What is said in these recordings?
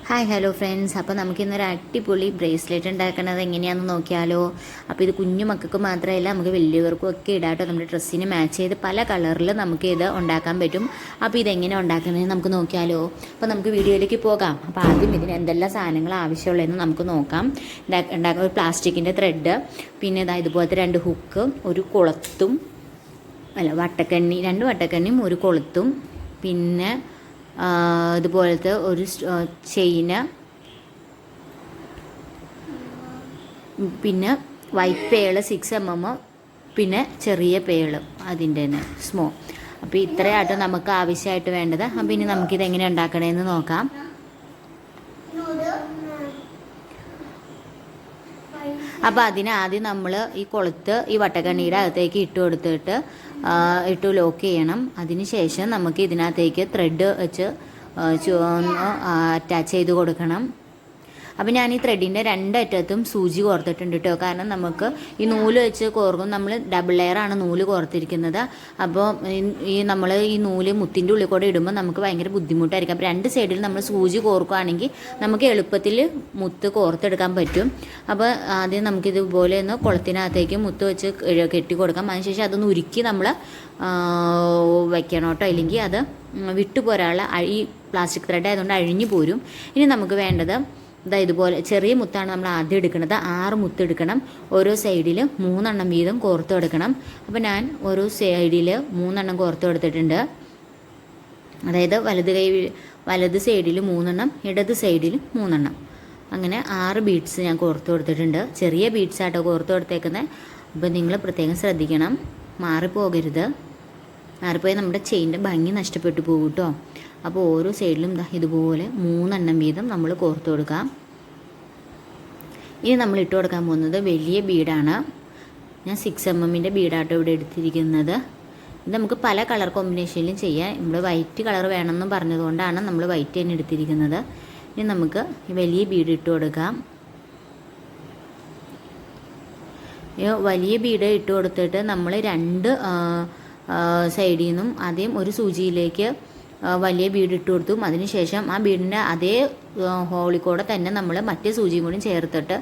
Hi hello friends, അപ്പോൾ നമുക്കിന്നൊരു അടിപൊളി ബ്രേസ്ലെറ്റ് ഉണ്ടാക്കുന്നത് എങ്ങനെയാണെന്ന് നോക്കിയാലോ. അപ്പോൾ ഇത് കുഞ്ഞു മക്കൾക്ക് മാത്രമല്ല, നമുക്ക് വലിയവർക്കും ഒക്കെ ഇടാട്ടോ. നമ്മുടെ ഡ്രസ്സിന് മാച്ച് ചെയ്ത് പല കളറിൽ നമുക്ക് ഇത് ഉണ്ടാക്കാൻ പറ്റും. അപ്പോൾ ഇതെങ്ങനെ ഉണ്ടാക്കുന്നതെന്ന് നമുക്ക് നോക്കിയാലോ. അപ്പോൾ നമുക്ക് വീഡിയോയിലേക്ക് പോകാം. അപ്പോൾ ആദ്യം ഇതിന് എന്തെല്ലാം സാധനങ്ങൾ ആവശ്യമുള്ളതെന്ന് നമുക്ക് നോക്കാം. ഉണ്ടാക്കുന്ന ഒരു പ്ലാസ്റ്റിക്കിൻ്റെ ത്രെഡ്, പിന്നെ ഇതുപോലത്തെ 2 ഹുക്ക്, ഒരു കൊളുത്തും വട്ടക്കണ്ണി, 2 വട്ടക്കണ്ണിയും ഒരു കൊളുത്തും, പിന്നെ ഇതുപോലത്തെ ഒരു ചെയിന്, പിന്നെ വൈറ്റ് പേള് 6 mm, പിന്നെ ചെറിയ പേള് അതിൻ്റെ തന്നെ സ്മോൾ. അപ്പോൾ ഇത്രയായിട്ട് നമുക്ക് ആവശ്യമായിട്ട് വേണ്ടത്. അപ്പോൾ ഇനി നമുക്കിത് എങ്ങനെ ഉണ്ടാക്കണമെന്ന് നോക്കാം. അപ്പോൾ അതിന് ആദ്യം നമ്മൾ ഈ കൊളുത്ത് ഈ വട്ടക്കണ്ണിയുടെ അകത്തേക്ക് ഇട്ട് ലോക്ക് ചെയ്യണം. അതിന് ശേഷം നമുക്ക് ഇതിനകത്തേക്ക് ത്രെഡ് വെച്ച് അറ്റാച്ച് ചെയ്ത് കൊടുക്കണം. അപ്പോൾ ഞാൻ ഈ ത്രെഡിൻ്റെ 2 അറ്റത്തും സൂചി കോർത്തിട്ടുണ്ട് കേട്ടോ. കാരണം നമുക്ക് ഈ നൂല് വെച്ച് കോർക്കും. നമ്മൾ ഡബിൾ ലെയറാണ് നൂല് കോർത്തിരിക്കുന്നത്. അപ്പോൾ നമ്മൾ ഈ നൂല് മുത്തിൻ്റെ ഉള്ളിൽ കൂടെ ഇടുമ്പോൾ നമുക്ക് ഭയങ്കര ബുദ്ധിമുട്ടായിരിക്കും. അപ്പോൾ 2 സൈഡിൽ നമ്മൾ സൂചി കോർക്കുകയാണെങ്കിൽ നമുക്ക് എളുപ്പത്തിൽ മുത്ത് കോർത്തെടുക്കാൻ പറ്റും. അപ്പോൾ ആദ്യം നമുക്കിതുപോലെ ഒന്ന് കുളത്തിനകത്തേക്ക് മുത്ത് വെച്ച് കെട്ടി കൊടുക്കാം. അതിനുശേഷം അതൊന്ന് ഉരുക്കി നമ്മൾ വയ്ക്കണം കേട്ടോ. ഇല്ലെങ്കിൽ അത് വിട്ടുപോരാനുള്ള ഈ പ്ലാസ്റ്റിക് ത്രെഡ് ആയതുകൊണ്ട് അഴിഞ്ഞു പോരും. ഇനി നമുക്ക് വേണ്ടത് ഇതുപോലെ ചെറിയ മുത്താണ് നമ്മൾ ആദ്യം എടുക്കുന്നത്. 6 മുത്ത് എടുക്കണം. ഓരോ സൈഡിൽ 3 എണ്ണം വീതം കോർത്ത് എടുക്കണം. അപ്പോൾ ഞാൻ ഓരോ സൈഡിൽ 3 എണ്ണം കോർത്ത് എടുത്തിട്ടുണ്ട്. അതായത് വലത് സൈഡിൽ 3 എണ്ണം, ഇടത് സൈഡിൽ 3 എണ്ണം, അങ്ങനെ 6 ബീഡ്സ് ഞാൻ കോർത്ത് കൊടുത്തിട്ടുണ്ട്. ചെറിയ ബീഡ്സ് ആട്ടോ കോർത്ത് കൊടുത്തേക്കുന്നത്. അപ്പോൾ നിങ്ങൾ പ്രത്യേകം ശ്രദ്ധിക്കണം, മാറിപ്പോകരുത്. മാറിപ്പോയി നമ്മുടെ ചെയിൻ്റെ ഭംഗി നഷ്ടപ്പെട്ടു പോകും കേട്ടോ. അപ്പോൾ ഓരോ സൈഡിലും ഇതുപോലെ 3 എണ്ണം വീതം നമ്മൾ കോർത്ത് കൊടുക്കാം. ഇനി നമ്മൾ ഇട്ട് കൊടുക്കാൻ പോകുന്നത് വലിയ ബീഡാണ്. ഞാൻ 6 mm ബീഡാട്ടോ ഇവിടെ എടുത്തിരിക്കുന്നത്. ഇത് നമുക്ക് പല കളർ കോമ്പിനേഷനിലും ചെയ്യാം. നമ്മൾ വൈറ്റ് കളർ വേണമെന്ന് പറഞ്ഞതുകൊണ്ടാണ് നമ്മൾ വൈറ്റ് തന്നെ എടുത്തിരിക്കുന്നത്. ഇനി നമുക്ക് വലിയ ബീഡ് ഇട്ട് കൊടുക്കാം. വലിയ ബീഡ് ഇട്ട് കൊടുത്തിട്ട് നമ്മൾ 2 സൈഡിൽ നിന്നും ആദ്യം ഒരു സൂചിയിലേക്ക് വലിയ ബീഡ് ഇട്ട് കൊടുത്തു. അതിനുശേഷം ആ ബീഡിൻ്റെ അതേ ഹോളിൽ കൂടെ തന്നെ നമ്മൾ മറ്റേ സൂചിയും കൂടി ചേർത്തിട്ട്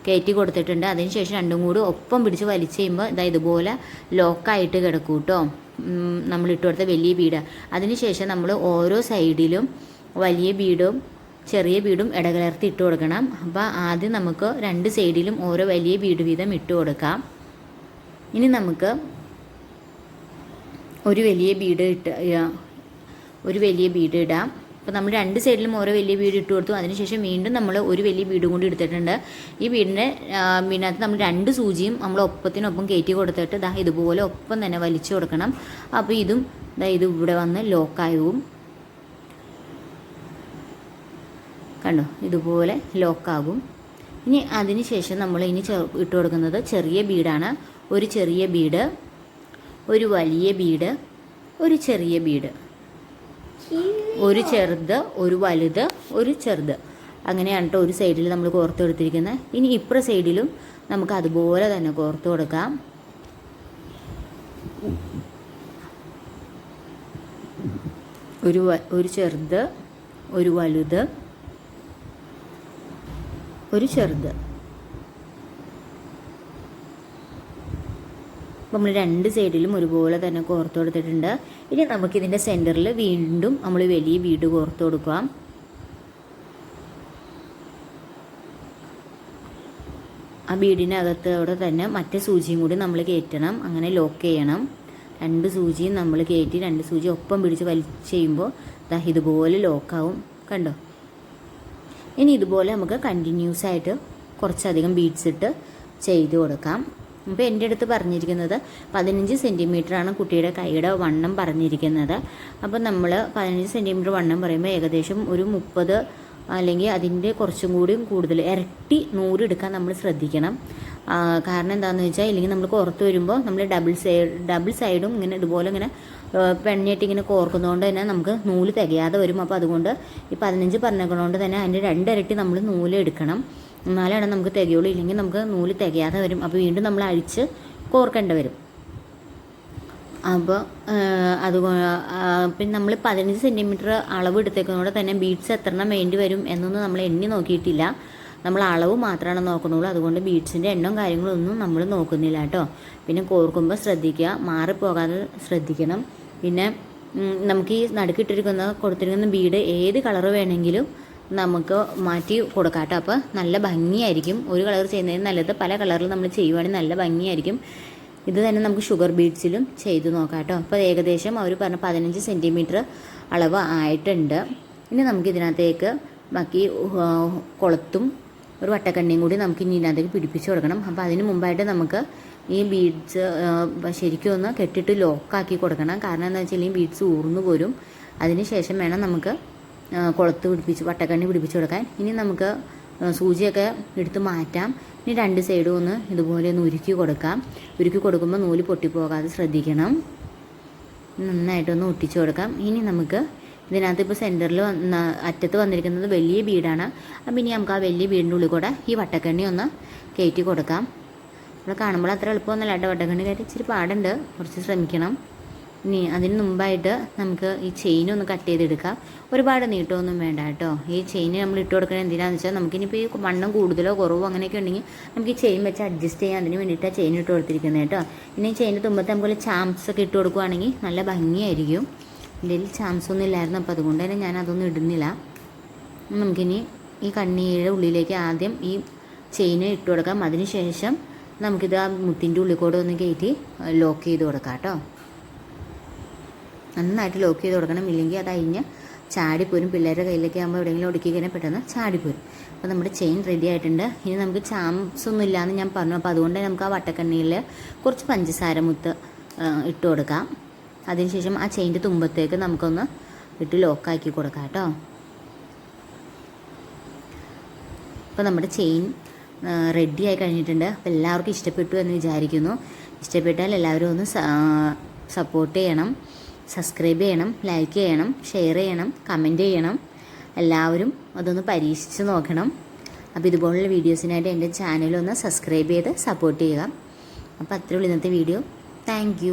കയറ്റി കൊടുത്തിട്ടുണ്ട്. അതിനുശേഷം 2ഉം കൂടി ഒപ്പം പിടിച്ച് വലിച്ച് കഴിയുമ്പോൾ ഇതുപോലെ ലോക്കായിട്ട് കിടക്കും കേട്ടോ, നമ്മൾ ഇട്ട് കൊടുത്ത വലിയ ബീഡ്. അതിനുശേഷം നമ്മൾ ഓരോ സൈഡിലും വലിയ ബീഡും ചെറിയ ബീഡും ഇടകലർത്തി ഇട്ട് കൊടുക്കണം. അപ്പോൾ ആദ്യം നമുക്ക് 2 സൈഡിലും ഓരോ വലിയ ബീഡ് വീതം ഇട്ട് കൊടുക്കാം. ഇനി നമുക്ക് ഒരു വലിയ ബീഡ് ഇടാം. അപ്പോൾ നമ്മൾ 2 സൈഡിലും ഓരോ വലിയ ബീഡ് ഇട്ട് കൊടുത്തു. അതിനുശേഷം വീണ്ടും നമ്മൾ ഒരു വലിയ ബീഡും കൂടി എടുത്തിട്ടുണ്ട്. ഈ ബീഡിനകത്ത് നമ്മൾ 2 സൂചിയും നമ്മൾ ഒപ്പത്തിനൊപ്പം കയറ്റി കൊടുത്തിട്ട് ഇതുപോലെ ഒപ്പം തന്നെ വലിച്ചു കൊടുക്കണം. അപ്പോൾ ഇത് ഇവിടെ വന്ന് ലോക്കാവും. കണ്ടോ, ഇതുപോലെ ലോക്കാകും. ഇനി അതിന് ശേഷം നമ്മൾ ഇട്ട് കൊടുക്കുന്നത് ചെറിയ ബീഡാണ്. ഒരു ചെറിയ ബീഡ്, ഒരു വലിയ ബീഡ്, ഒരു ചെറിയ ബീഡ്, ഒരു ചെറുത്, ഒരു വലുത്, ഒരു ചെറുത്, അങ്ങനെയാണ് കേട്ടോ ഒരു സൈഡിൽ നമ്മൾ കോർത്ത് കൊടുത്തിരിക്കുന്നത്. ഇനി ഇപ്പുറ സൈഡിലും നമുക്ക് അതുപോലെ തന്നെ കോർത്ത് കൊടുക്കാം. ഒരു ചെറുത്, ഒരു വലുത്, ഒരു ചെറുത്. നമ്മൾ 2 സൈഡിലും ഒരുപോലെ തന്നെ കോർത്ത് കൊടുത്തിട്ടുണ്ട്. ഇനി നമുക്കിതിൻ്റെ സെൻറ്ററിൽ വീണ്ടും നമ്മൾ വലിയ ബീഡ് കോർത്ത് കൊടുക്കാം. ആ ബീഡിനകത്തോടെ തന്നെ മറ്റേ സൂചിയും കൂടി നമ്മൾ കയറ്റണം. അങ്ങനെ ലോക്ക് ചെയ്യണം. 2 സൂചിയും നമ്മൾ കയറ്റി 2 സൂചി ഒപ്പം പിടിച്ച് വലിച്ച് ചെയ്യുമ്പോൾ ഇതുപോലെ ലോക്കാവും. കണ്ടോ. ഇനി ഇതുപോലെ നമുക്ക് കണ്ടിന്യൂസ് ആയിട്ട് കുറച്ചധികം ബീഡ്സ് ഇട്ട് ചെയ്ത് കൊടുക്കാം. അപ്പോൾ എൻ്റെ അടുത്ത് പറഞ്ഞിരിക്കുന്നത് 15 സെൻറ്റിമീറ്ററാണ് കുട്ടിയുടെ കൈയുടെ വണ്ണം പറഞ്ഞിരിക്കുന്നത്. അപ്പോൾ നമ്മൾ 15 സെൻറ്റിമീറ്റർ വണ്ണം പറയുമ്പോൾ ഏകദേശം ഒരു 30 അല്ലെങ്കിൽ അതിൻ്റെ കുറച്ചും കൂടി കൂടുതൽ ഇരട്ടി 100 എടുക്കാൻ നമ്മൾ ശ്രദ്ധിക്കണം. കാരണം എന്താണെന്ന് വെച്ചാൽ ഇല്ലെങ്കിൽ നമ്മൾ കോർത്ത് വരുമ്പോൾ നമ്മൾ ഡബിൾ സൈഡും ഇതുപോലെ പെണ്ണിട്ട് ഇങ്ങനെ കോർക്കുന്നതുകൊണ്ട് തന്നെ നമുക്ക് നൂല് തികയാതെ വരും. അപ്പോൾ അതുകൊണ്ട് ഈ 15 പറഞ്ഞതുകൊണ്ട് തന്നെ അതിൻ്റെ 2 ഇരട്ടി നമ്മൾ നൂല് എടുക്കണം. എന്നാലാണ് നമുക്ക് തികയുള്ളൂ. ഇല്ലെങ്കിൽ നമുക്ക് നൂല് തികയാതെ വരും. അപ്പോൾ വീണ്ടും നമ്മൾ അഴിച്ച് കോർക്കേണ്ടി വരും. അപ്പോൾ പിന്നെ നമ്മൾ 15 സെൻറ്റിമീറ്റർ അളവ് എടുത്തേക്കുന്നതോടെ തന്നെ ബീഡ്സ് എത്രണ്ണം വേണ്ടി വരും എന്നൊന്നും നമ്മൾ എണ്ണി നോക്കിയിട്ടില്ല. നമ്മൾ അളവ് മാത്രമാണ് നോക്കുന്നുള്ളൂ. അതുകൊണ്ട് ബീഡ്സിൻ്റെ എണ്ണവും കാര്യങ്ങളൊന്നും നമ്മൾ നോക്കുന്നില്ല കേട്ടോ. പിന്നെ കോർക്കുമ്പോൾ ശ്രദ്ധിക്കുക, മാറിപ്പോകാതെ ശ്രദ്ധിക്കണം. പിന്നെ നമുക്ക് ഈ കൊടുത്തിരിക്കുന്ന ബീഡ് ഏത് കളറ് വേണമെങ്കിലും നമുക്ക് മാറ്റി കൊടുക്കാം കേട്ടോ. അപ്പോൾ നല്ല ഭംഗിയായിരിക്കും. ഒരു കളർ ചെയ്യുന്നതിന് നല്ലത് പല കളറിൽ നമ്മൾ ചെയ്യുവാണെങ്കിൽ നല്ല ഭംഗിയായിരിക്കും. ഇത് തന്നെ നമുക്ക് ഷുഗർ ബീഡ്സിലും ചെയ്ത് നോക്കാം കേട്ടോ. അപ്പോൾ ഏകദേശം അവർ പറഞ്ഞ 15 സെൻറ്റിമീറ്റർ അളവ് ആയിട്ടുണ്ട്. ഇനി നമുക്ക് ഇതിനകത്തേക്ക് ബാക്കി കൊളുത്തും ഒരു വട്ടക്കണ്ണിയും കൂടി നമുക്ക് ഇനി ഇതിനകത്തേക്ക് പിടിപ്പിച്ച് കൊടുക്കണം. അപ്പോൾ അതിന് മുമ്പായിട്ട് നമുക്ക് ഈ ബീഡ്സ് ശരിക്കും ഒന്ന് കെട്ടിട്ട് ലോക്കാക്കി കൊടുക്കണം. കാരണം എന്താ വെച്ചാൽ ഈ ബീഡ്സ് ഊർന്നു പോരും. അതിന് ശേഷം വേണം നമുക്ക് കൊളുത്ത് വട്ടക്കണ്ണി പിടിപ്പിച്ച് കൊടുക്കാൻ. ഇനി നമുക്ക് സൂചിയൊക്കെ എടുത്ത് മാറ്റാം. ഇനി 2 സൈഡും ഒന്ന് ഇതുപോലെ ഒന്ന് ഉരുക്കി കൊടുക്കാം. ഉരുക്കി കൊടുക്കുമ്പോൾ നൂല് പൊട്ടിപ്പോകാതെ ശ്രദ്ധിക്കണം. നന്നായിട്ടൊന്ന് ഒട്ടിച്ചു കൊടുക്കാം. ഇനി നമുക്ക് ഇതിനകത്ത് ഇപ്പോൾ സെൻറ്ററിൽ അറ്റത്ത് വന്നിരിക്കുന്നത് വലിയ ബീഡാണ്. അപ്പം ഇനി നമുക്ക് ആ വലിയ ബീഡിൻ്റെ ഉള്ളിൽ കൂടെ ഈ വട്ടക്കണ്ണി ഒന്ന് കയറ്റി കൊടുക്കാം. നമ്മൾ കാണുമ്പോൾ അത്ര എളുപ്പമൊന്നുമല്ല കേട്ടോ. വട്ടക്കണ്ണി കയറ്റി ഇച്ചിരി പാടുണ്ട്, കുറച്ച് ശ്രമിക്കണം. ഇനി അതിന് മുമ്പായിട്ട് നമുക്ക് ഈ ചെയിനൊന്ന് കട്ട് ചെയ്തെടുക്കാം. ഒരുപാട് നീട്ടമൊന്നും വേണ്ട കേട്ടോ. ഈ ചെയിൻ നമ്മൾ ഇട്ട് കൊടുക്കുന്നത് എന്തിനാണെന്ന് വെച്ചാൽ നമുക്കിനിപ്പോൾ ഈ വണ്ണം കൂടുതലോ കുറവോ അങ്ങനെയൊക്കെ ഉണ്ടെങ്കിൽ നമുക്ക് ഈ ചെയിൻ വെച്ച് അഡ്ജസ്റ്റ് ചെയ്യാൻ അതിന് വേണ്ടിയിട്ടാണ് ചെയിൻ ഇട്ട് കൊടുത്തിരിക്കുന്നത് കേട്ടോ. ഇനി ചെയിൻ്റെ തുമ്പത്ത് നമുക്ക് ചാംസ് ഒക്കെ ഇട്ട് കൊടുക്കുകയാണെങ്കിൽ നല്ല ഭംഗിയായിരിക്കും. എൻ്റെ കയ്യിൽ ചാംസ് ഒന്നും ഇല്ലായിരുന്നു, അപ്പോൾ അതുകൊണ്ട് തന്നെ ഞാൻ അതൊന്നും ഇടുന്നില്ല. നമുക്കിനി ഈ കണ്ണിയുടെ ഉള്ളിലേക്ക് ആദ്യം ഈ ചെയിൻ ഇട്ട് കൊടുക്കാം. അതിന് ശേഷം നമുക്കിത് ആ മുത്തിൻ്റെ ഉള്ളിൽ കൂടെ ഒന്ന് കയറ്റി ലോക്ക് ചെയ്ത് കൊടുക്കാം കേട്ടോ. നന്നായിട്ട് ലോക്ക് ചെയ്ത് കൊടുക്കണം, ഇല്ലെങ്കിൽ അത് അഴിഞ്ഞ് ചാടിപ്പോരും. പിള്ളേരുടെ കയ്യിലേക്ക് ആകുമ്പോൾ എവിടെയെങ്കിലും ഒടുക്കി കഴിഞ്ഞാൽ പെട്ടെന്ന് ചാടിപ്പോരും. അപ്പോൾ നമ്മുടെ ചെയിൻ റെഡി ആയിട്ടുണ്ട്. ഇനി നമുക്ക് ചാംസ് ഒന്നും ഇല്ലയെന്ന് ഞാൻ പറഞ്ഞു. അപ്പോൾ അതുകൊണ്ട് നമുക്ക് ആ വട്ടക്കണ്ണിയിൽ കുറച്ച് പഞ്ചസാര മുത്ത് ഇട്ട് കൊടുക്കാം. അതിനുശേഷം ആ ചെയിൻ്റെ തുമ്പത്തേക്ക് നമുക്കൊന്ന് ഇട്ട് ലോക്കാക്കി കൊടുക്കാം കേട്ടോ. അപ്പോൾ നമ്മുടെ ചെയിൻ റെഡി ആയി കഴിഞ്ഞിട്ടുണ്ട്. അപ്പോൾ എല്ലാവർക്കും ഇഷ്ടപ്പെട്ടു എന്ന് വിചാരിക്കുന്നു. ഇഷ്ടപ്പെട്ടാൽ എല്ലാവരും ഒന്ന് സപ്പോർട്ട് ചെയ്യണം, സബ്സ്ക്രൈബ് ചെയ്യണം, ലൈക്ക് ചെയ്യണം, ഷെയർ ചെയ്യണം, കമൻറ്റ് ചെയ്യണം. എല്ലാവരും അതൊന്ന് പരീക്ഷിച്ച് നോക്കണം. അപ്പോൾ ഇതുപോലുള്ള വീഡിയോസിനായിട്ട് എൻ്റെ ചാനലൊന്ന് സബ്സ്ക്രൈബ് ചെയ്ത് സപ്പോർട്ട് ചെയ്യുക. അപ്പോൾ അത്രയുള്ളൂ ഇന്നത്തെ വീഡിയോ. താങ്ക്